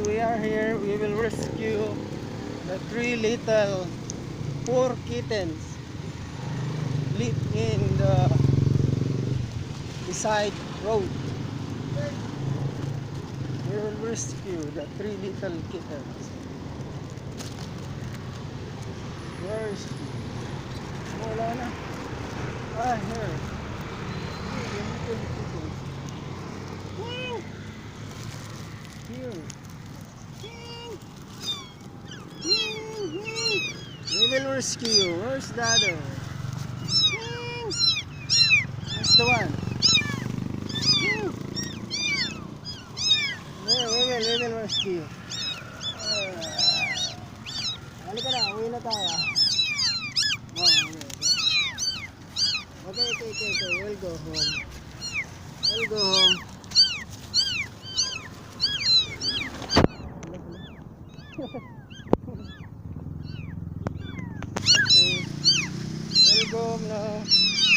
we are here. We will rescue the three little poor kittens live in the beside road. We will rescue the three little kittens. Where is she? Wala na. Ah, here. The little kittens. Wow! Here. We will rescue. Where's the other? Where's the one? We will rescue. Halika na, uwi na tayo. Okay. We'll go home. We'll go home. Okay. We'll go home now.